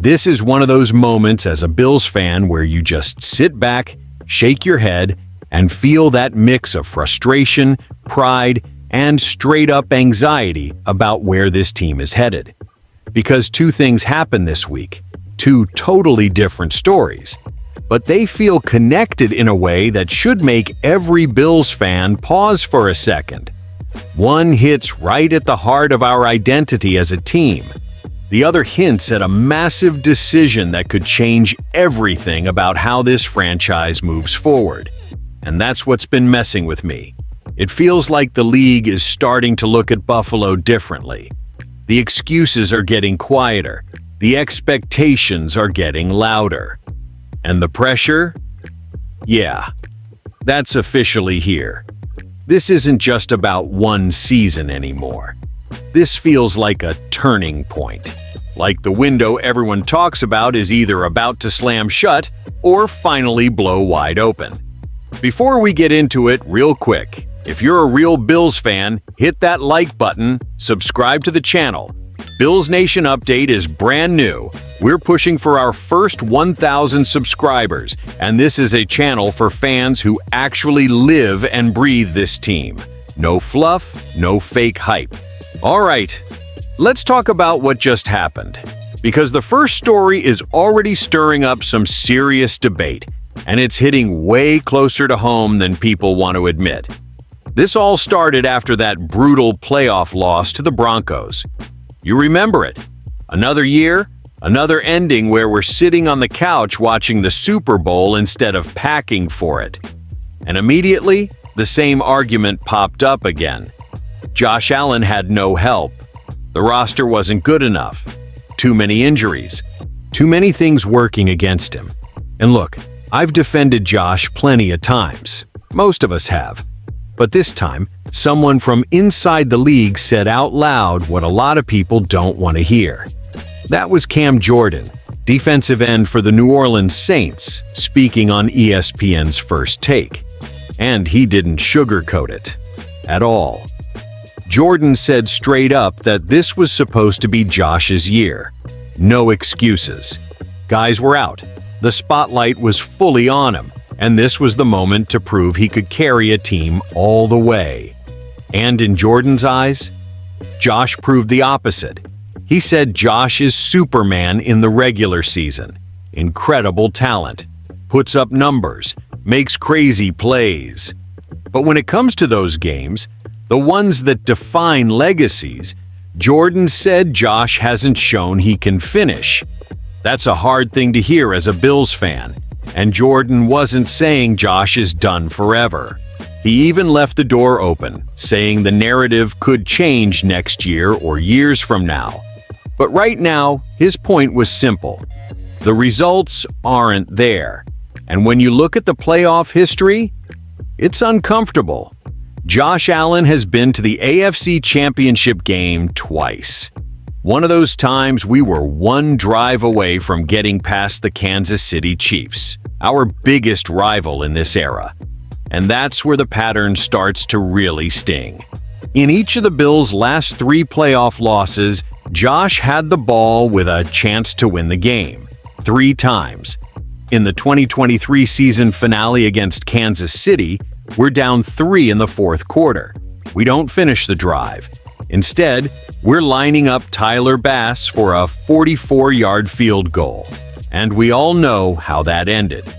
This is one of those moments as a Bills fan where you just sit back, shake your head, and feel that mix of frustration, pride, and straight-up anxiety about where this team is headed. Because two things happened this week, two totally different stories, but they feel connected in a way that should make every Bills fan pause for a second. One hits right at the heart of our identity as a team. The other hints at a massive decision that could change everything about how this franchise moves forward. And that's what's been messing with me. It feels like the league is starting to look at Buffalo differently. The excuses are getting quieter. The expectations are getting louder. And the pressure? Yeah, that's officially here. This isn't just about one season anymore. This feels like a turning point. Like the window everyone talks about is either about to slam shut or finally blow wide open. Before we get into it, real quick, if you're a real Bills fan, hit that like button, subscribe to the channel. Bills Nation Update is brand new. We're pushing for our first 1,000 subscribers, and this is a channel for fans who actually live and breathe this team. No fluff, no fake hype. All right, let's talk about what just happened, because the first story is already stirring up some serious debate, and it's hitting way closer to home than people want to admit. This all started after that brutal playoff loss to the Broncos. You remember it. Another year, another ending where we're sitting on the couch watching the Super Bowl instead of packing for it. And immediately, the same argument popped up again. Josh Allen had no help. The roster wasn't good enough. Too many injuries. Too many things working against him. And look, I've defended Josh plenty of times. Most of us have. But this time, someone from inside the league said out loud what a lot of people don't want to hear. That was Cam Jordan, defensive end for the New Orleans Saints, speaking on ESPN's First Take. And he didn't sugarcoat it. At all. Jordan said straight up that this was supposed to be Josh's year. No excuses. Guys were out. The spotlight was fully on him, and this was the moment to prove he could carry a team all the way. And in Jordan's eyes, Josh proved the opposite. He said Josh is Superman in the regular season. Incredible talent. Puts up numbers. Makes crazy plays. But when it comes to those games, the ones that define legacies, Jordan said Josh hasn't shown he can finish. That's a hard thing to hear as a Bills fan. And Jordan wasn't saying Josh is done forever. He even left the door open, saying the narrative could change next year or years from now. But right now, his point was simple. The results aren't there. And when you look at the playoff history, it's uncomfortable. Josh Allen has been to the AFC Championship game twice. One of those times we were one drive away from getting past the Kansas City Chiefs, our biggest rival in this era. And that's where the pattern starts to really sting. In each of the Bills' last 3 playoff losses, Josh had the ball with a chance to win the game 3 times. In the 2023 season finale against Kansas City, we're down 3 in the 4th quarter. We don't finish the drive. Instead, we're lining up Tyler Bass for a 44-yard field goal. And we all know how that ended.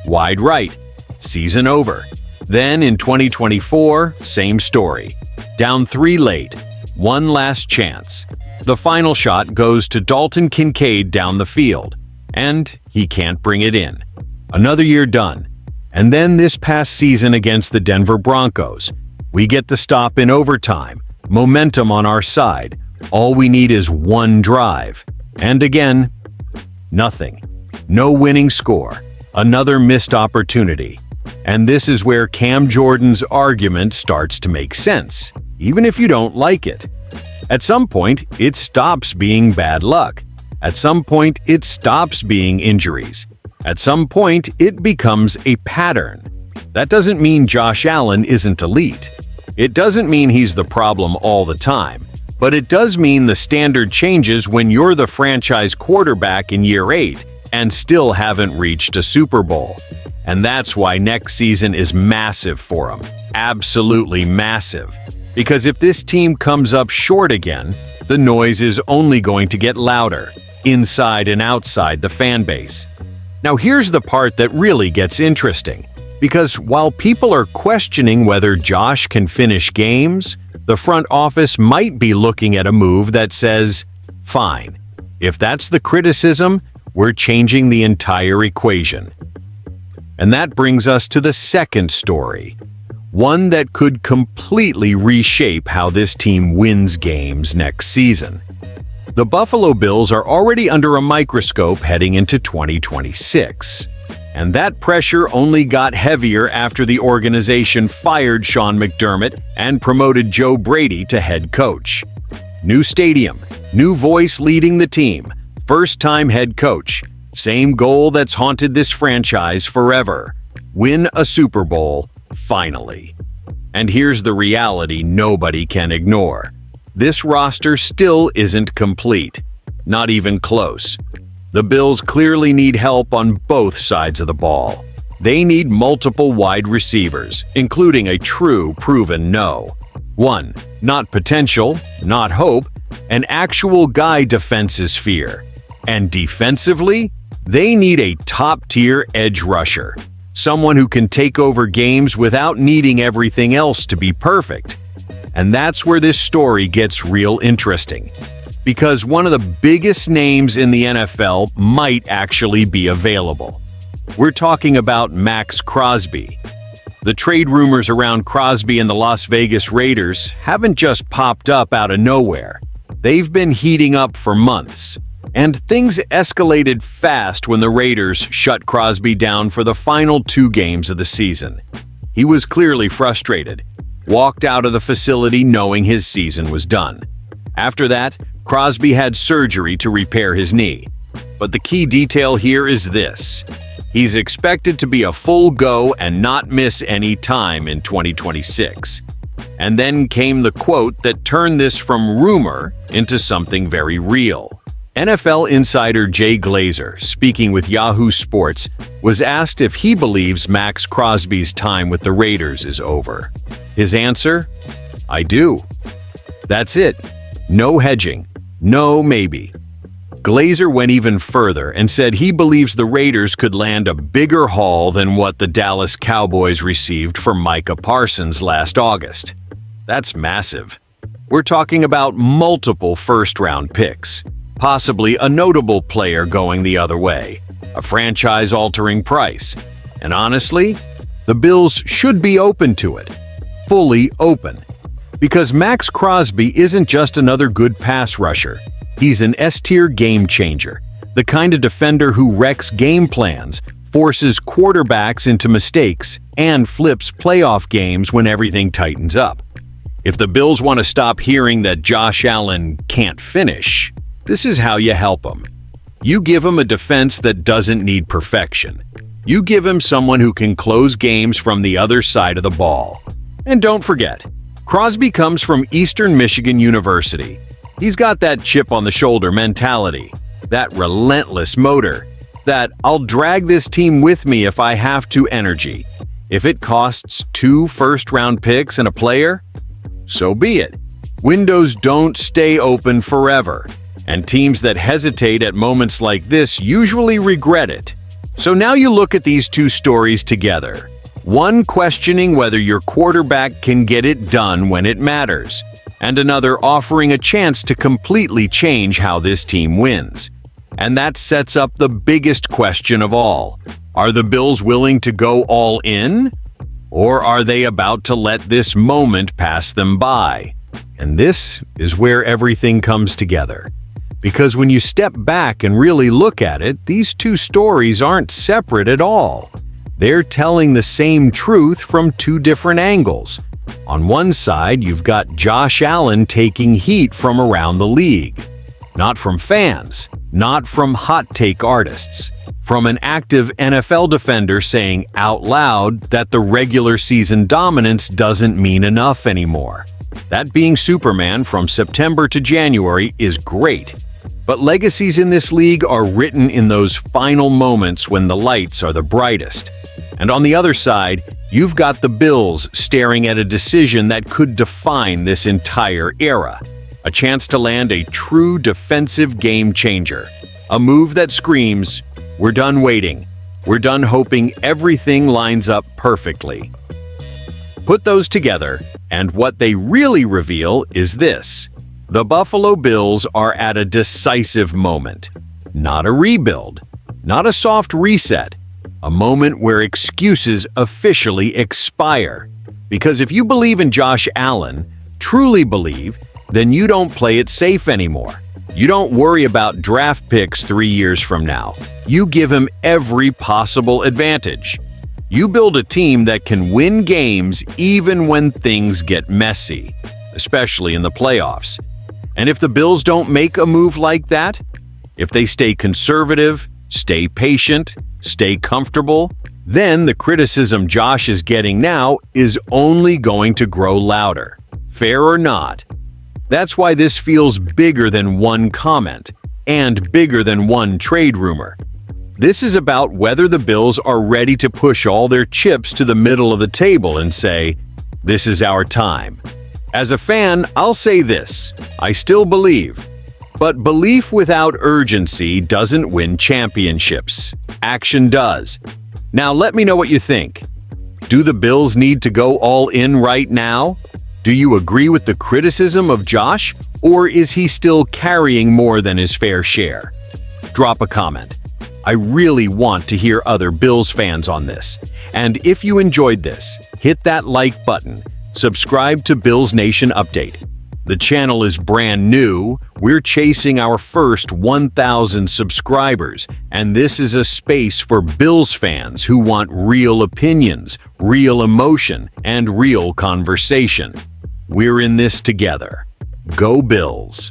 Wide right. Season over. Then in 2024, same story. Down 3 late. One last chance. The final shot goes to Dalton Kincaid down the field. And he can't bring it in. Another year done. And then this past season against the Denver Broncos, we get the stop in overtime. Momentum on our side. All we need is one drive. And again, nothing. No winning score. Another missed opportunity. And this is where Cam Jordan's argument starts to make sense, even if you don't like it. At some point, it stops being bad luck. At some point, it stops being injuries. At some point, it becomes a pattern. That doesn't mean Josh Allen isn't elite. It doesn't mean he's the problem all the time. But it does mean the standard changes when you're the franchise quarterback in year 8 and still haven't reached a Super Bowl. And that's why next season is massive for them. Absolutely massive. Because if this team comes up short again, the noise is only going to get louder, inside and outside the fan base. Now here's the part that really gets interesting. Because while people are questioning whether Josh can finish games, the front office might be looking at a move that says, fine, if that's the criticism, we're changing the entire equation. And that brings us to the second story, one that could completely reshape how this team wins games next season. The Buffalo Bills are already under a microscope heading into 2026. And that pressure only got heavier after the organization fired Sean McDermott and promoted Joe Brady to head coach. New stadium, new voice leading the team, first-time head coach, same goal that's haunted this franchise forever: win a Super Bowl, finally. And here's the reality nobody can ignore. This roster still isn't complete, not even close. The Bills clearly need help on both sides of the ball. They need multiple wide receivers, including a true proven no. One, not potential, not hope, an actual guy defenses fear. And defensively, they need a top-tier edge rusher, someone who can take over games without needing everything else to be perfect. And that's where this story gets real interesting. Because one of the biggest names in the NFL might actually be available. We're talking about Max Crosby. The trade rumors around Crosby and the Las Vegas Raiders haven't just popped up out of nowhere. They've been heating up for months. And things escalated fast when the Raiders shut Crosby down for the final 2 games of the season. He was clearly frustrated, walked out of the facility knowing his season was done. After that, Crosby had surgery to repair his knee. But the key detail here is this: he's expected to be a full go and not miss any time in 2026. And then came the quote that turned this from rumor into something very real. NFL insider Jay Glazer, speaking with Yahoo Sports, was asked if he believes Max Crosby's time with the Raiders is over. His answer? I do. That's it. No hedging. No maybe. Glazer went even further and said he believes the Raiders could land a bigger haul than what the Dallas Cowboys received for Micah Parsons last August. That's massive. We're talking about multiple first-round picks, possibly a notable player going the other way, a franchise-altering price. And honestly, the Bills should be open to it, fully open. Because Max Crosby isn't just another good pass rusher. He's an S-tier game changer, the kind of defender who wrecks game plans, forces quarterbacks into mistakes, and flips playoff games when everything tightens up. If the Bills want to stop hearing that Josh Allen can't finish, this is how you help him. You give him a defense that doesn't need perfection. You give him someone who can close games from the other side of the ball. And don't forget, Crosby comes from Eastern Michigan University. He's got that chip on the shoulder mentality, that relentless motor, that I'll drag this team with me if I have to energy. If it costs 2 first-round picks and a player, so be it. Windows don't stay open forever, and teams that hesitate at moments like this usually regret it. So now you look at these 2 stories together. One questioning whether your quarterback can get it done when it matters, and another offering a chance to completely change how this team wins. And that sets up the biggest question of all. Are the Bills willing to go all in? Or are they about to let this moment pass them by? And this is where everything comes together. Because when you step back and really look at it, these 2 stories aren't separate at all. They're telling the same truth from 2 different angles. On one side, you've got Josh Allen taking heat from around the league. Not from fans, not from hot take artists, from an active NFL defender saying out loud that the regular season dominance doesn't mean enough anymore. That being Superman from September to January is great. But legacies in this league are written in those final moments when the lights are the brightest. And on the other side, you've got the Bills staring at a decision that could define this entire era. A chance to land a true defensive game changer. A move that screams, "We're done waiting. We're done hoping everything lines up perfectly." Put those together, and what they really reveal is this. The Buffalo Bills are at a decisive moment. Not a rebuild, not a soft reset, a moment where excuses officially expire. Because if you believe in Josh Allen, truly believe, then you don't play it safe anymore. You don't worry about draft picks 3 years from now. You give him every possible advantage. You build a team that can win games even when things get messy, especially in the playoffs. And if the Bills don't make a move like that, if they stay conservative, stay patient, stay comfortable, then the criticism Josh is getting now is only going to grow louder. Fair or not. That's why this feels bigger than one comment and bigger than one trade rumor. This is about whether the Bills are ready to push all their chips to the middle of the table and say, "This is our time." As a fan, I'll say this, I still believe. But belief without urgency doesn't win championships. Action does. Now let me know what you think. Do the Bills need to go all in right now? Do you agree with the criticism of Josh, or is he still carrying more than his fair share? Drop a comment. I really want to hear other Bills fans on this. And if you enjoyed this, hit that like button. Subscribe to Bills Nation Update. The channel is brand new. We're chasing our first 1,000 subscribers, and this is a space for Bills fans who want real opinions, real emotion, and real conversation. We're in this together. Go Bills!